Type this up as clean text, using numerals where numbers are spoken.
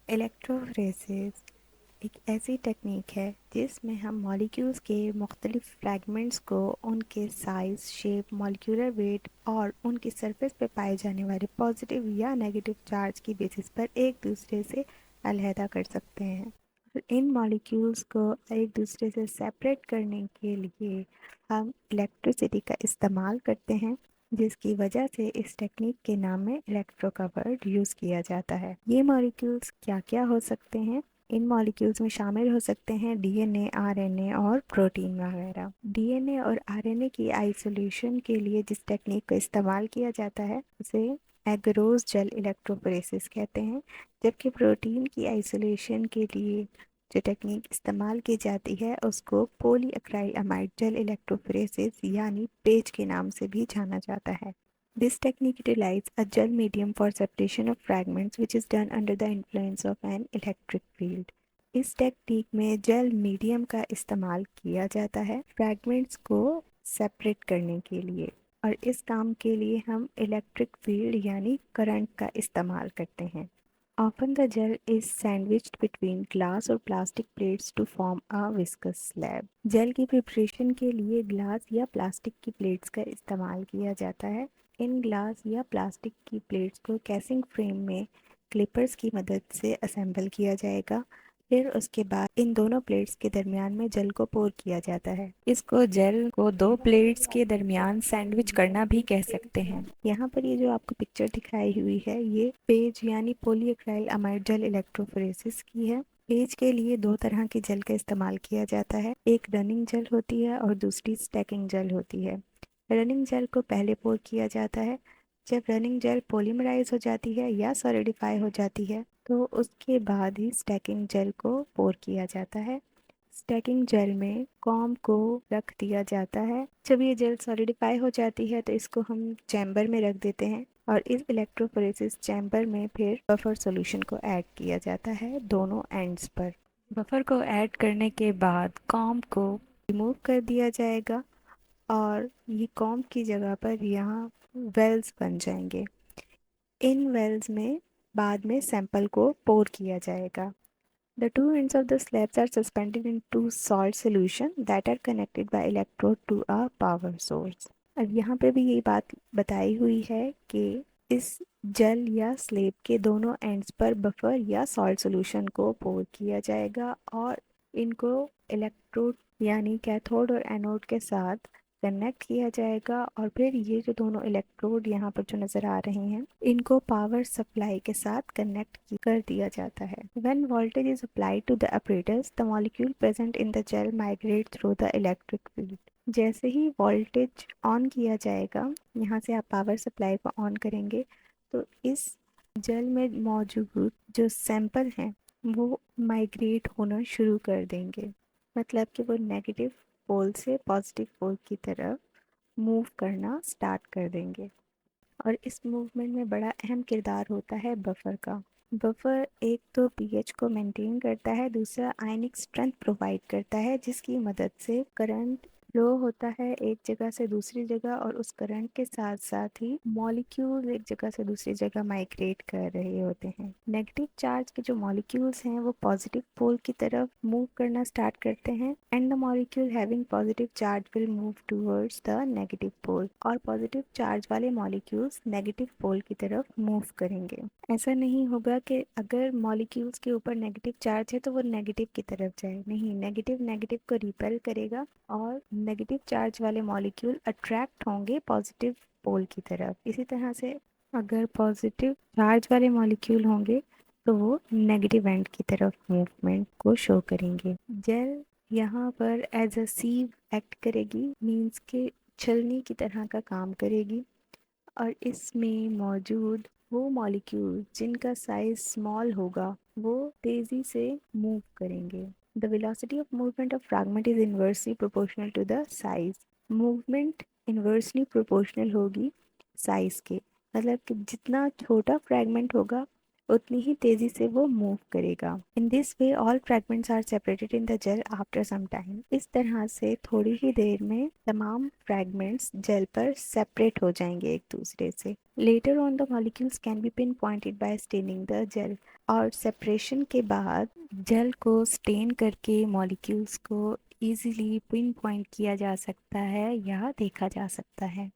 Electrophoresis एक ऐसी technique है जिसमें हम मॉलिक्यूल्स के मुख्तलिफ फ्रैगमेंट्स को उनके साइज, शेप, मॉलिक्यूलर वेट और उनकी सरफेस पर पाए जाने वाले पॉजिटिव या नेगेटिव चार्ज की बेसिस पर एक दूसरे से अलहदा कर सकते हैं। और इन मॉलिक्यूल्स को एक दूसरे से सेपरेट करने के लिए हम इलेक्ट्रिसिटी का इस्तेमाल करते हैं, जिसकी वजह से इस टेक्निक के नाम में इलेक्ट्रो का वर्ड यूज़ किया जाता है। ये मॉलिक्यूल्स क्या क्या हो सकते हैं? इन मॉलिक्यूल्स में शामिल हो सकते हैं डीएनए, आरएनए और प्रोटीन वगैरह। डीएनए और आरएनए की आइसोलेशन के लिए जिस टेक्निक का इस्तेमाल किया जाता है उसे एगरोस जेल इलेक्ट्रोफोरेसिस कहते हैं, जबकि प्रोटीन की आइसोलेशन के लिए जो टेक्निक इस्तेमाल की जाती है उसको पॉलीअक्राइलअमाइड जेल इलेक्ट्रोफोरेसिस यानी पेज के नाम से भी जाना जाता है। This technique utilizes a gel medium for separation of fragments which is done under the influence of an electric field. इस टेक्निक में जेल मीडियम का इस्तेमाल किया जाता है फ्रैगमेंट्स को सेपरेट करने के लिए, और इस काम के लिए हम इलेक्ट्रिक फील्ड यानी करंट का इस्तेमाल करते हैं। Often the gel is sandwiched between glass और plastic plates to form a viscous slab. Gel की प्रिपरेशन के लिए ग्लास या प्लास्टिक की प्लेट्स का इस्तेमाल किया जाता है। इन ग्लास या प्लास्टिक की प्लेट्स को कैसिंग फ्रेम में क्लिपर्स की मदद से असेंबल किया जाएगा। फिर उसके बाद इन दोनों प्लेट्स के दरमियान में जेल को पोर किया जाता है। इसको जेल को दो प्लेट्स के दरमियान सैंडविच करना भी कह सकते हैं। यहाँ पर ये जो आपको पिक्चर दिखाई हुई है ये पेज यानी पॉलीअक्राइल अमाइड जेल इलेक्ट्रोफोरेसिस की है। पेज के लिए दो तरह की जेल का इस्तेमाल किया जाता है, एक रनिंग जेल होती है और दूसरी स्टैकिंग जेल होती है। रनिंग जेल को पहले पोर किया जाता है। जब रनिंग जेल पॉलीमराइज हो जाती है या सॉलिडिफाई हो जाती है तो उसके बाद ही स्टैकिंग जेल को पोर किया जाता है। स्टैकिंग जेल में कॉम को रख दिया जाता है। जब ये जेल सॉलिडिफाई हो जाती है तो इसको हम चैम्बर में रख देते हैं और इस इलेक्ट्रोफोरेसिस चैम्बर में फिर बफर सॉल्यूशन को ऐड किया जाता है दोनों एंड्स पर। बफर को ऐड करने के बाद कॉम को रिमूव कर दिया जाएगा और ये कॉम की जगह पर यहाँ वेल्स बन जाएंगे। इन वेल्स में बाद में सैंपल को पोर किया जाएगा। The two ends of the slabs are suspended in two salt solution that are connected by electrode to a power source. अब यहाँ पे भी ये बात बताई हुई है कि इस जेल या स्लेब के दोनों एंड्स पर बफर या सॉल्ट सॉल्यूशन को पोर किया जाएगा और इनको इलेक्ट्रोड यानी कैथोड और एनोड के साथ कनेक्ट किया जाएगा, और फिर ये जो दोनों इलेक्ट्रोड यहाँ पर जो नज़र आ रहे हैं इनको पावर सप्लाई के साथ कनेक्ट कर दिया जाता है। When voltage is applied to the apparatus, the molecule present in the gel migrate through the electric field. जैसे ही वोल्टेज ऑन किया जाएगा, यहाँ से आप पावर सप्लाई को ऑन करेंगे तो इस जेल में मौजूद जो सैंपल हैं वो माइग्रेट होना शुरू कर देंगे, मतलब कि वो नेगेटिव पोल से पॉजिटिव पोल की तरफ मूव करना स्टार्ट कर देंगे। और इस मूवमेंट में बड़ा अहम किरदार होता है बफर का। बफर एक तो पीएच को मेंटेन करता है, दूसरा आयनिक स्ट्रेंथ प्रोवाइड करता है जिसकी मदद से करंट फ्लो होता है एक जगह से दूसरी जगह, और उस करंट के साथ साथ ही मॉलिक्यूल एक जगह से दूसरी जगह माइग्रेट कर रहे होते हैं। नेगेटिव चार्ज के जो मॉलिक्यूल्स हैं वो पॉजिटिव पोल की तरफ मूव करना स्टार्ट करते हैं and the molecule having positive charge will move towards the negative pole, और पॉजिटिव चार्ज वाले मॉलिक्यूल्स नेगेटिव पोल की तरफ मूव करेंगे। ऐसा नहीं होगा कि अगर मॉलिक्यूल्स के ऊपर नेगेटिव चार्ज है तो वो नेगेटिव की तरफ जाए, नहीं, नेगेटिव नेगेटिव को रिपेल करेगा और नेगेटिव चार्ज वाले मॉलिक्यूल अट्रैक्ट होंगे पॉजिटिव पोल की तरफ। इसी तरह से अगर पॉजिटिव चार्ज वाले मॉलिक्यूल होंगे तो वो नेगेटिव एंड की तरफ मूवमेंट को शो करेंगे। जेल यहाँ पर एज अ सीव एक्ट करेगी, मीन्स के छलनी की तरह का काम करेगी, और इसमें मौजूद वो मॉलिक्यूल जिनका साइज स्मॉल होगा वो तेज़ी से मूव करेंगे। The velocity of movement of fragment is inversely proportional to the size. Movement inversely proportional होगी साइज के, मतलब कि जितना छोटा फ्रैगमेंट होगा उतनी ही तेजी से वो मूव करेगा। In this way all fragments are separated in the gel after some time. इस तरह से थोड़ी ही देर में तमाम फ्रैगमेंट्स जेल पर सेपरेट हो जाएंगे एक दूसरे से। Later on the molecules can be pinpointed by staining the gel. और सेपरेशन के बाद जेल को स्टेन करके मॉलिक्यूल्स को इजीली पिन पॉइंट किया जा सकता है या देखा जा सकता है।